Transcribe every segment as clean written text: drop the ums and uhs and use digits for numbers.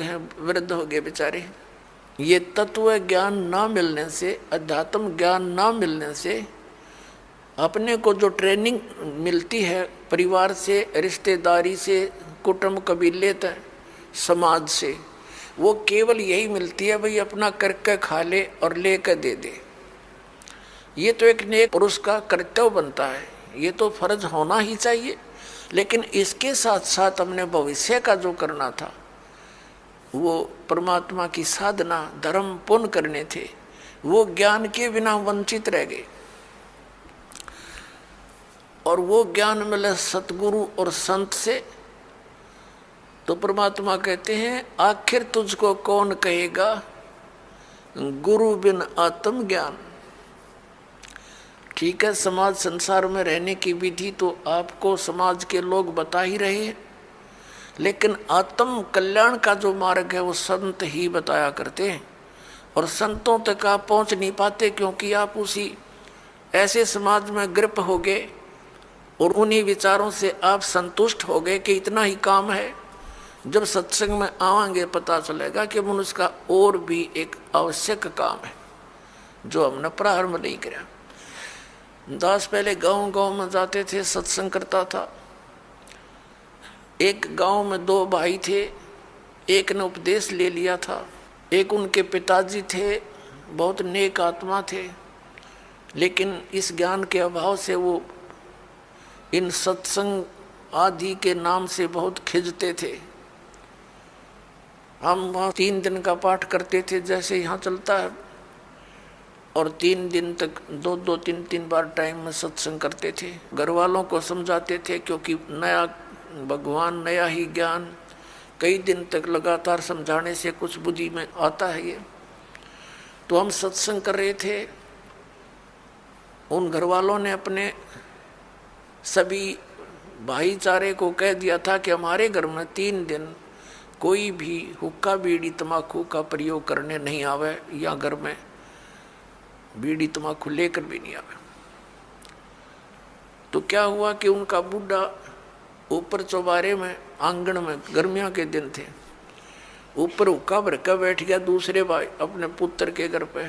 लोग हैं वृद्ध हो गए बेचारे। ये तत्व ज्ञान ना मिलने से, अध्यात्म ज्ञान ना मिलने से अपने को जो ट्रेनिंग मिलती है परिवार से, रिश्तेदारी से, कुटुंब कबीले तक, समाज से, वो केवल यही मिलती है भाई अपना करके खा ले और ले कर दे दे। ये तो एक नेक पुरुष का कर्तव्य बनता है, ये तो फर्ज होना ही चाहिए। लेकिन इसके साथ साथ हमने भविष्य का जो करना था, वो परमात्मा की साधना, धर्म पुण्य करने थे, वो ज्ञान के बिना वंचित रह गए। और वो ज्ञान मिले सतगुरु और संत से, तो परमात्मा कहते हैं आखिर तुझको कौन कहेगा गुरु बिन आत्म ज्ञान। ठीक है, समाज संसार में रहने की विधि तो आपको समाज के लोग बता ही रहे हैं, लेकिन आत्म कल्याण का जो मार्ग है वो संत ही बताया करते हैं। और संतों तक आप पहुंच नहीं पाते क्योंकि आप उसी ऐसे समाज में ग्रप हो गए और उन्हीं विचारों से आप संतुष्ट हो गए कि इतना ही काम है। जब सत्संग में आवांगे पता चलेगा कि मनुष्य का और भी एक आवश्यक काम है जो हमने प्रारंभ नहीं किया। दास पहले गांव गांव में जाते थे, सत्संग करता था। एक गांव में 2 भाई थे, एक ने उपदेश ले लिया था, एक उनके पिताजी थे, बहुत नेक आत्मा थे, लेकिन इस ज्ञान के अभाव से वो इन सत्संग आदि के नाम से बहुत खिंचते थे। हम वहाँ 3 दिन का पाठ करते थे जैसे यहाँ चलता है, और 3 दिन तक 2-2, 3-3 बार टाइम में सत्संग करते थे। घर वालों को समझाते थे क्योंकि नया भगवान, नया ही ज्ञान, कई दिन तक लगातार समझाने से कुछ बुद्धि में आता है ये। तो हम सत्संग कर रहे थे, उन घर वालों ने अपने सभी भाईचारे को कह दिया था कि हमारे घर में 3 दिन कोई भी हुक्का बीड़ी तम्बाकू का प्रयोग करने नहीं आवे, या घर में बीड़ी तम्बाकू लेकर भी नहीं आवे। तो क्या हुआ कि उनका बूढ़ा ऊपर चौबारे में, आंगन में, गर्मियों के दिन थे, ऊपर हुक्का भर कर बैठ गया दूसरे भाई अपने पुत्र के घर पे।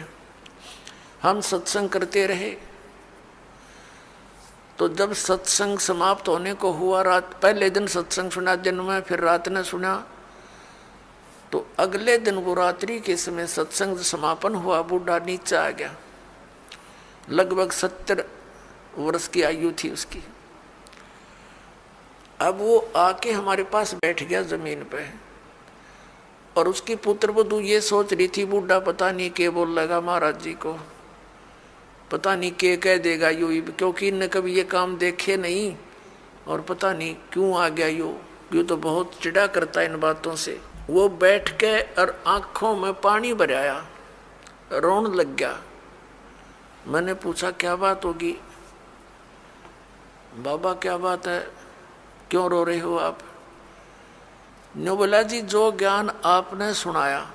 हम सत्संग करते रहे। तो जब सत्संग समाप्त होने को हुआ, रात पहले दिन सत्संग सुना दिन में, फिर रात ने सुना, तो अगले दिन वो रात्रि के समय सत्संग समापन हुआ, बूढ़ा नीचे आ गया। लगभग 70 वर्ष की आयु थी उसकी। अब वो आके हमारे पास बैठ गया जमीन पे, और उसकी पुत्र वधू ये सोच रही थी बूढ़ा पता नहीं क्या बोल लगा महाराज जी को, पता नहीं क्या कह देगा यू, क्योंकि इनने कभी ये काम देखे नहीं, और पता नहीं क्यों आ गया यू तो बहुत चिढ़ा करता है इन बातों से। वो बैठ के और आंखों में पानी भराया, रोने लग गया। मैंने पूछा क्या बात होगी बाबा, क्या बात है, क्यों रो रहे हो आप? ने बोला जी जो ज्ञान आपने सुनाया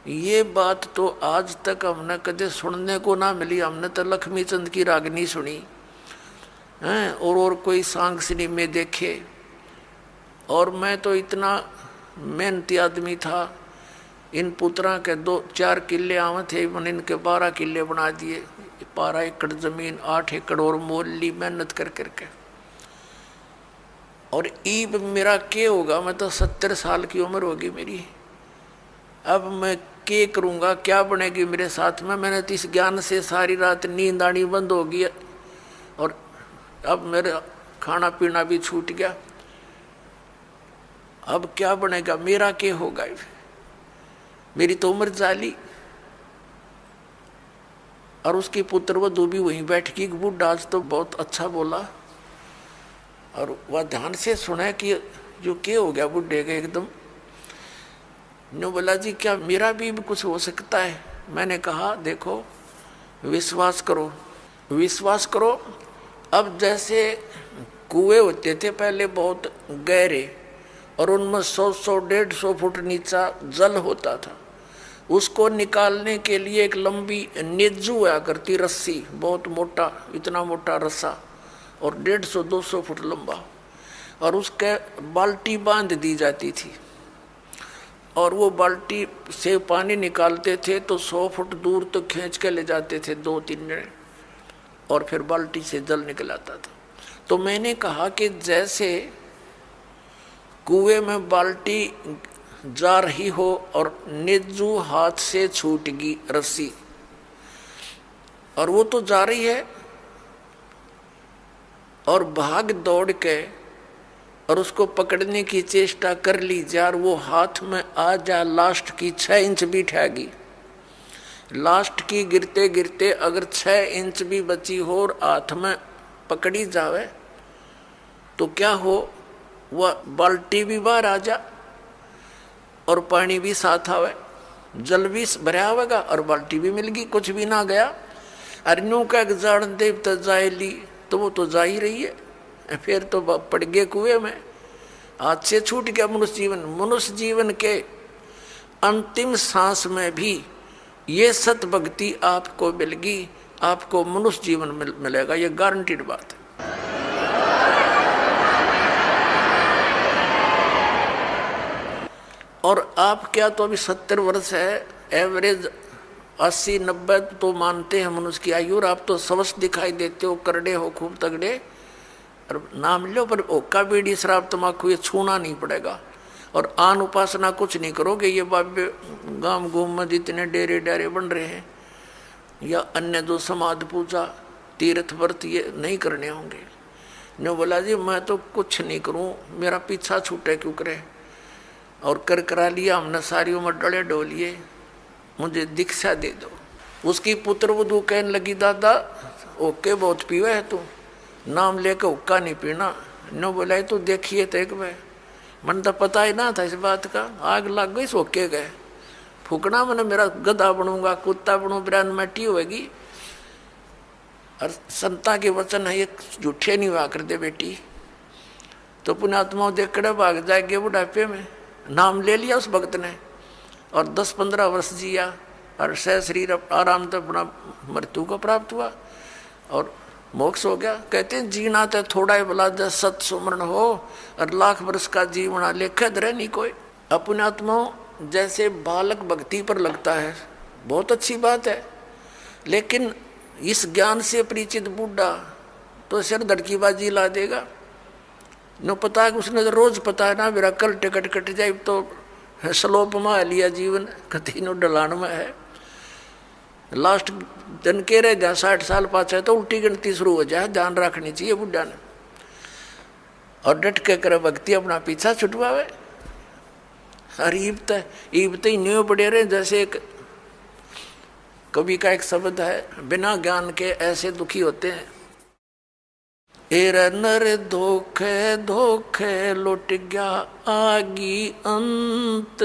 ये बात तो आज तक हमने कदे सुनने को ना मिली। हमने तो लक्ष्मी चंद की रागनी सुनी हैं और कोई सांग सिनेमे देखे, और मैं तो इतना मेहनती आदमी था। इन पुत्रा के 2-4 किले आवे थे, मैंने इनके 12 किले बना दिए। 12 एकड़ जमीन, 8 एकड़ और मोल ली मेहनत कर करके। और ईब मेरा क्या होगा, मैं तो 70 साल की उम्र होगी मेरी। अब मैं क्या करूँगा, क्या बनेगी मेरे साथ में? मैंने तो इस ज्ञान से सारी रात नींद आनी बंद हो गई, और अब मेरा खाना पीना भी छूट गया। अब क्या बनेगा, मेरा क्या होगा? मेरी तो उम्र जाली। और उसकी पुत्र वधू भी वहीं बैठ गई। बूढ़ा आज तो बहुत अच्छा बोला, और वह ध्यान से सुना कि जो क्या हो गया बुढ़े का एकदम। ने बोला जी क्या मेरा भी कुछ हो सकता है? मैंने कहा देखो विश्वास करो, विश्वास करो। अब जैसे कुएं होते थे पहले बहुत गहरे, और उनमें 100-100, 150 फुट नीचा जल होता था। उसको निकालने के लिए एक लंबी नेजू हुआ करती रस्सी, बहुत मोटा, इतना मोटा रस्सा, और 150-200 फुट लंबा, और उसके बाल्टी बांध दी जाती थी। और वो बाल्टी से पानी निकालते थे तो 100 फुट दूर तक खींच के ले जाते थे 2-3 जने, और फिर बाल्टी से जल निकल आता था। तो मैंने कहा कि जैसे कुएं में बाल्टी जा रही हो और निज्जू हाथ से छूट गई रस्सी, और वो तो जा रही है और भाग दौड़ के और उसको पकड़ने की चेष्टा कर ली यार, वो हाथ में आ जा लास्ट की 6 इंच भी ठहगी, लास्ट की गिरते गिरते अगर 6 इंच भी बची हो और हाथ में पकड़ी जावे तो क्या हो, वह बाल्टी भी बाहर आ जा और पानी भी साथ आवे, जल भी भरा होगा और बाल्टी भी मिल गई, कुछ भी ना गया। अरनों का जान देव तो जाए ली, तो वो तो जा ही रही है, फिर तो पड़ गए कुएं में, हाथ से छूट गया मनुष्य जीवन। मनुष्य जीवन के अंतिम सांस में भी ये सत भक्ति आपको मिलेगी, आपको मनुष्य जीवन मिलेगा, ये गारंटीड बात है। और आप क्या तो अभी 70 वर्ष है, एवरेज 80-90 तो मानते हैं मनुष्य की आयु, और आप तो स्वस्थ दिखाई देते हो, करड़े हो, खूब तगड़े, और नाम लो पर ओका बीड़ी शराब तम्बाकू ये छूना नहीं पड़ेगा। और आन उपासना कुछ नहीं करोगे, ये बाबे गांव गुम में जितने डेरे डेरे बन रहे हैं या अन्य जो समाध पूजा तीर्थ व्रत ये नहीं करने होंगे। ने बोला जी मैं तो कुछ नहीं करूं, मेरा पीछा छूटे क्यों करे, और कर करा लिया हमने, सारी उम्र डले डोलिए, मुझे दीक्षा दे दो। उसकी पुत्र वधू कहने लगी दादा ओके बहुत पीवा है तू, नाम लेकर हुक्का नहीं पीना। न बोला तो देखिए तो एक बार, मन तो पता ही ना था इस बात का, आग लग गई सोके गए, फूकना मैंने मेरा गधा बनूंगा, कुत्ता बनू, ब्रांड मट्टी होगी। और संता के वचन है ये झूठे नहीं हुआ कर दे बेटी, तो पुण्यात्माओं देख कर भाग जाएंगे बुढ़ापे में। नाम ले लिया उस भक्त ने और 10-15 वर्ष जिया और सह शरीर आराम तक अपना मृत्यु को प्राप्त हुआ और मोक्ष हो गया। कहते हैं जीना तो थोड़ा ही भला जब सत सुमरण हो और लाख वर्ष का जीवना लेखे धरे नहीं कोई। अपने आत्माओं जैसे बालक भक्ति पर लगता है बहुत अच्छी बात है, लेकिन इस ज्ञान से परिचित बूढ़ा तो सिर धड़कीबाजी ला देगा। न पता है उसने तो रोज पता है ना मेरा कल टिकट कट जाए तो स्लोप में लिया जीवन कति नो डलान में है, लास्ट दिन के रह जा 60 साल पाछे तो उल्टी गिनती शुरू हो जाए। ध्यान रखनी चाहिए बुढ़ा ने, और डट के करे भक्ति अपना पीछा छुटवावे। और ईबत ही न्यू पड़े रहे। जैसे एक कवि का एक शब्द है, बिना ज्ञान के ऐसे दुखी होते हैं। एर नर धोखे धोखे लुट गया आगी अंत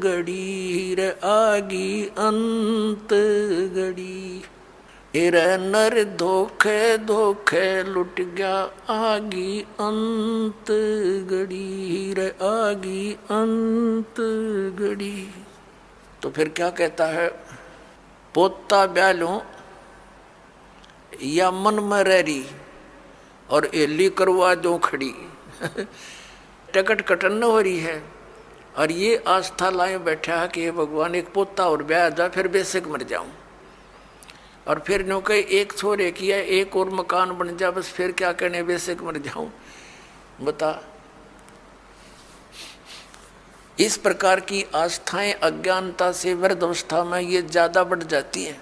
गड़ी रे आगी अंत गड़ी। एर नर धोखे धोखे लुट गया आगी अंत गड़ी रे आगी अंत गड़ी। तो फिर क्या कहता है, पोता ब्यालों या मन में रही और एली करवा दो खड़ी टिकट कटन न हो रही है और ये आस्था लाए बैठा है कि हे भगवान एक पोता और ब्याह जा फिर बेशक मर जाऊं, और फिर नो कहे एक छोरे किया एक और मकान बन जा बस फिर क्या कहने बेशक मर जाऊं। बता, इस प्रकार की आस्थाएं अज्ञानता से वृद्ध अवस्था में ये ज्यादा बढ़ जाती हैं,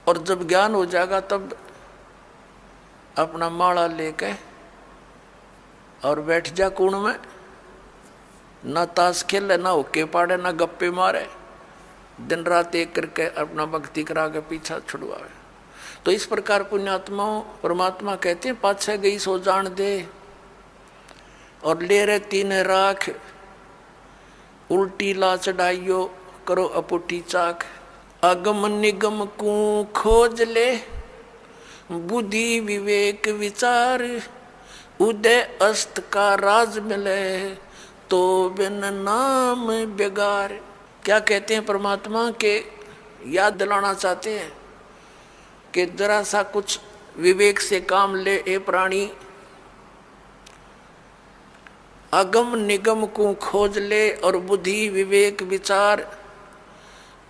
और जब ज्ञान हो जाएगा तब अपना माला लेके और बैठ जा कुण में, ना ताश खेले ना होके पाड़े ना गप्पे मारे, दिन रात एक करके अपना भक्ति करा के पीछा छुड़वावे। तो इस प्रकार पुण्यात्माओं परमात्मा कहते हैं पाछे गई सो जान दे और ले रहे तीन राख, उल्टी ला चढ़ाइयो करो अपुटी चाक। अगम निगम को खोज ले बुद्धि विवेक विचार, उदय अस्त का राज मिले तो बिन नाम बेगार। क्या कहते हैं परमात्मा के याद दिलाना चाहते हैं कि जरा सा कुछ विवेक से काम ले ए प्राणी, अगम निगम को खोज ले और बुद्धि विवेक विचार,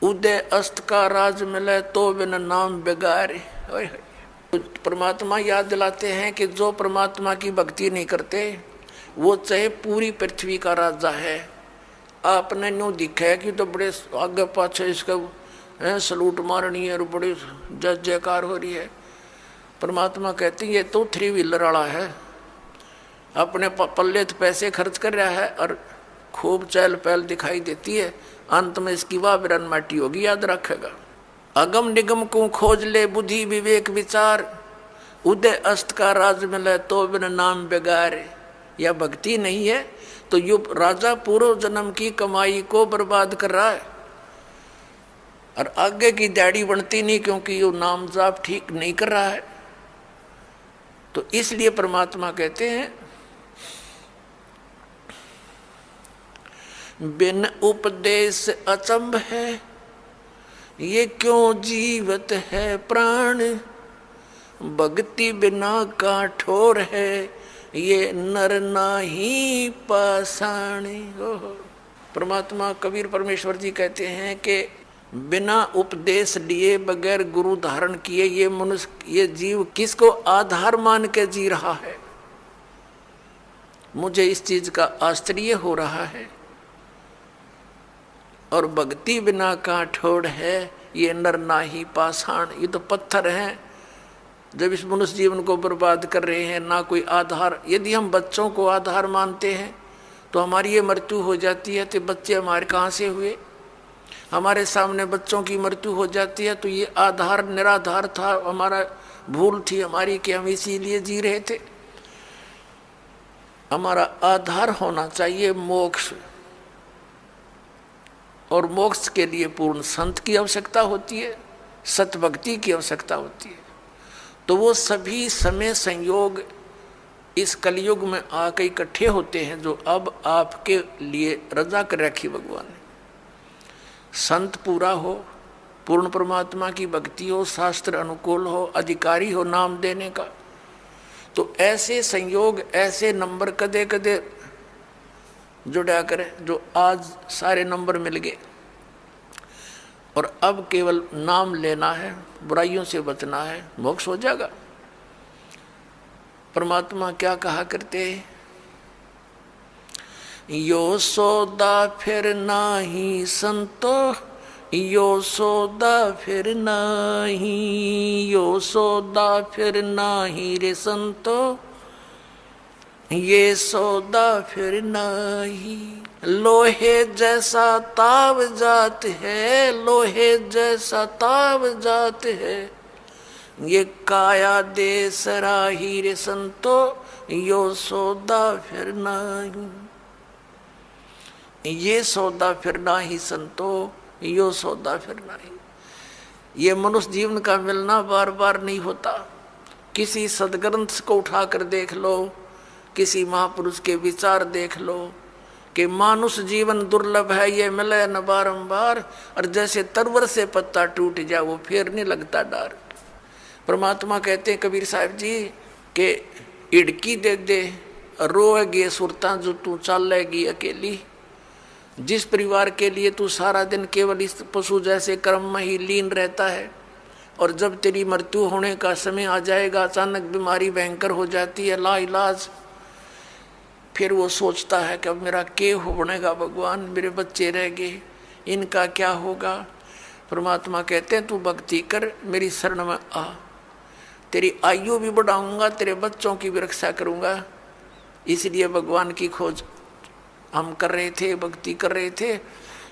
उदय अस्त का राज मिले तो बिन नाम बेगारे। परमात्मा याद दिलाते हैं कि जो परमात्मा की भक्ति नहीं करते वो चाहे पूरी पृथ्वी का राजा है। आपने न्यू दिखा है कि तो बड़े आगे पाछे इसका सलूट मारनी है और बड़ी जय जयकार हो रही है। परमात्मा कहते हैं ये तो 3 व्हीलर वाला है, अपने पल्ले तो पैसे खर्च कर रहा है और खूब चहल पहल दिखाई देती है, अंत में इसकी वाह बिरन माटी होगी, याद रखेगा। अगम निगम को खोज ले बुद्धि विवेक विचार, उदय अस्त का राज मिले तो बिन नाम बेगारे। या भक्ति नहीं है तो यो राजा पूर्व जन्म की कमाई को बर्बाद कर रहा है और आगे की दाढ़ी बनती नहीं क्योंकि यो नाम जाप ठीक नहीं कर रहा है। तो इसलिए परमात्मा कहते हैं बिन उपदेश अचंभ है, ये क्यों जीवत है प्राण, भक्ति बिना काठोर है, ये नर नाही पाषाण। परमात्मा कबीर परमेश्वर जी कहते हैं कि बिना उपदेश लिए बगैर गुरु धारण किए ये मनुष्य ये जीव किसको आधार मान के जी रहा है। मुझे इस चीज का आश्चर्य हो रहा है। और भक्ति बिना काठोड़ है, ये नर नाही पाषाण। ये तो पत्थर हैं जब इस मनुष्य जीवन को बर्बाद कर रहे हैं, ना कोई आधार। यदि हम बच्चों को आधार मानते हैं तो हमारी ये मृत्यु हो जाती है, तो बच्चे हमारे कहाँ से हुए। हमारे सामने बच्चों की मृत्यु हो जाती है तो ये आधार निराधार था, हमारा भूल थी हमारी कि हम इसीलिए जी रहे थे। हमारा आधार होना चाहिए मोक्ष, और मोक्ष के लिए पूर्ण संत की आवश्यकता होती है, सतभक्ति की आवश्यकता होती है। तो वो सभी समय संयोग इस कलयुग में आके इकट्ठे होते हैं जो अब आपके लिए रजा कर रखी भगवान ने। संत पूरा हो, पूर्ण परमात्मा की भक्ति हो, शास्त्र अनुकूल हो, अधिकारी हो नाम देने का, तो ऐसे संयोग ऐसे नंबर कदे कदे जुड़ा करे जो आज सारे नंबर मिल गए। और अब केवल नाम लेना है, बुराइयों से बचना है, मोक्ष हो जाएगा। परमात्मा क्या कहा करते हैं, यो सौदा फिर नाही संतो, यो सौदा फिर नाही, यो सौदा फिर नाही रे संतो, ये सौदा फिर नाही। लोहे जैसा ताव जात है, लोहे जैसा ताव जात है, ये काया दे सराही रे संतो, यो सौदा फिर नाही। ये सौदा फिर नाही संतो, यो सौदा फिर नाही। ये मनुष्य जीवन का मिलना बार बार नहीं होता। किसी सदग्रंथ को उठाकर देख लो, किसी महापुरुष के विचार देख लो कि मानुष जीवन दुर्लभ है, ये मिले न बारंबार, और जैसे तरवर से पत्ता टूट जाए वो फिर नहीं लगता डार। परमात्मा कहते हैं कबीर साहब जी के इड़की दे दे रोएगी सुरता जो तू चलेगी अकेली। जिस परिवार के लिए तू सारा दिन केवल इस पशु जैसे कर्म में ही लीन रहता है, और जब तेरी मृत्यु होने का समय आ जाएगा, अचानक बीमारी भयंकर हो जाती है लाइलाज, फिर वो सोचता है कि अब मेरा क्या होनेगा भगवान, मेरे बच्चे रह गए, इनका क्या होगा। परमात्मा कहते हैं तू भक्ति कर, मेरी शरण में आ, तेरी आयु भी बढ़ाऊंगा, तेरे बच्चों की भी रक्षा करूंगा। इसलिए भगवान की खोज हम कर रहे थे, भक्ति कर रहे थे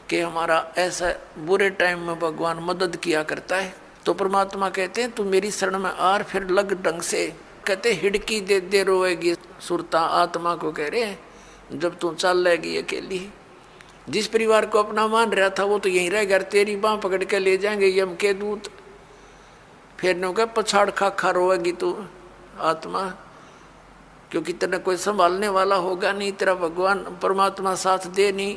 कि हमारा ऐसा बुरे टाइम में भगवान मदद किया करता है। तो परमात्मा कहते हैं तू मेरी शरण में आ, फिर लग ढंग से। कहते हिड़की दे दे रोएगी सुरता, आत्मा को कह रहे हैं जब तू चल लेगी अकेली। जिस परिवार को अपना मान रहा था वो तो यहीं रह गया, तेरी बाँ पकड़ के ले जाएंगे यम के दूत। फिर ने कहा पछाड़ खा खा रोएगी तू आत्मा, क्योंकि तेरा कोई संभालने वाला होगा नहीं, तेरा भगवान परमात्मा साथ दे नहीं,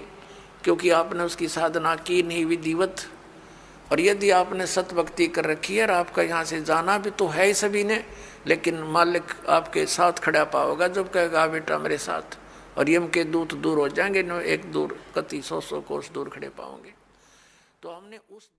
क्योंकि आपने उसकी साधना की नहीं विधिवत। और यदि आपने सत भक्ति कर रखी है और आपका यहाँ से जाना भी तो है ही सभी ने, लेकिन मालिक आपके साथ खड़ा पाओगा जब कहेगा बेटा मेरे साथ, और यम के दूत दूर हो जाएंगे, न एक दूर कति 100 कोस दूर खड़े पाओगे। तो हमने उस